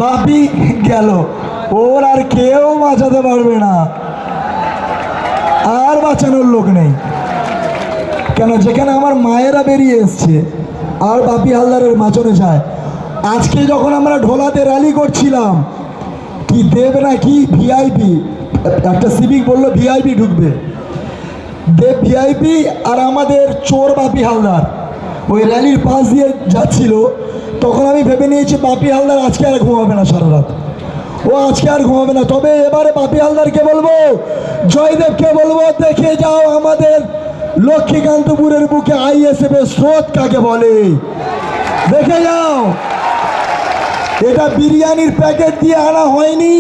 বাপি গেল, ওর আর কেউ বাঁচাতে পারবে না, আর বাঁচানোর লোক নেই। কেন, যেখানে আমার মায়েরা বেরিয়ে এসছে আর বাপি হালদারের বাঁচানো যায়। আজকে যখন আমরা ঢোলাতে র্যালি করছিলাম, কি দেব না কি ভিআইপি, একটা সিভিক বললো ভিআইপি ঢুকবে, দেব ভিআইপি আর আমাদের চোর বাপি হালদার ওই র্যালির পাশ দিয়ে যাচ্ছিল। তখন আমি ভেবে নিয়েছি বাপি হালদার আজকে আর ঘুমাবে না সারা রাত, ও আজকে আর ঘুমাবে না। তবে এবারে বাপি হালদারকে বলবো, জয়দেবকে বলবো, দেখে যাও আমাদের লক্ষ্মীকান্তপুরের বুকে আইএসএফ এর স্রোত কাকে বলে, দেখে যাও। এটা বিরিয়ানির প্যাকেট দিয়ে আনা হয়নি,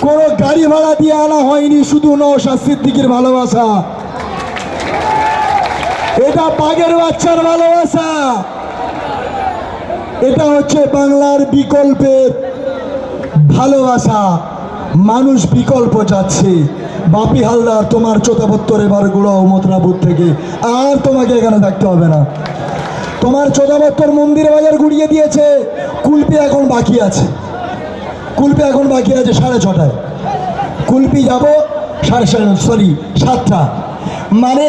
কোনো গাড়ি ভাড়া দিয়ে আনা হয়নি, শুধু নওশাদ সিদ্দিকীর ভালোবাসা। এটা বাঘের বাচ্চার ভালোবাসা। এটা হচ্ছে বাংলার বিকল্পের ভালোবাসা। মানুষ বিকল্প চাচ্ছে। বাপি হালদার, তোমার চোদাবত্তর এবার গুড়াও মথুরাপুর থেকে, আর তোমাকে এখানে থাকতে হবে না। তোমার চোদাবত্তর মন্দির বাজার গুড়িয়ে দিয়েছে, কুলপি এখন বাকি আছে, কুলপি এখন বাকি আছে 6:30টায়। কুলপি যাবো 7টা, মানে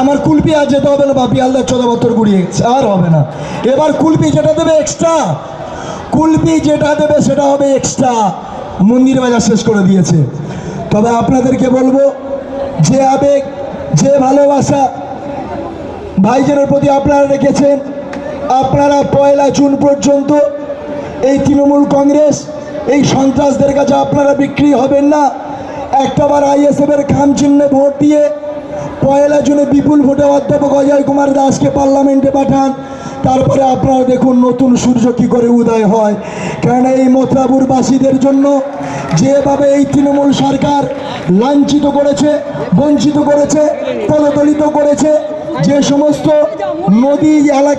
আমার কুলপি আর যেতে হবে না, বাপি হালদার চোদাবত্তর গুড়িয়ে আর হবে না। এবার কুলপি যেটা দেবে এক্সট্রা, কুলপি যেটা দেবে সেটা হবে এক্সট্রা। মন্দির বাজার শেষ করে দিয়েছে। তবে আপনাদেরকে বলবো, যে আবেগ, যে ভালোবাসা ভাইজনের প্রতি আপনারা রেখেছেন, আপনারা 1 জুন পর্যন্ত এই তৃণমূল কংগ্রেস, এই সন্ত্রাসদের কাছে আপনারা বিক্রি হবেন না। একটাবার আইএসএফের খাম চিহ্নে ভোট দিয়ে 1 জুনে বিপুল ভোটে অধ্যাপক অজয় কুমার দাসকে পার্লামেন্টে পাঠান। তারপরে আপনারা দেখুন নতুন সূর্য কী করে উদয় হয়। কেননা এই মথুরাপুরবাসীদের জন্য যেভাবে এই তৃণমূল সরকার লাঞ্ছিত করেছে, বঞ্চিত করেছে, পদদলিত করেছে, যে সমস্ত নদী এলাকা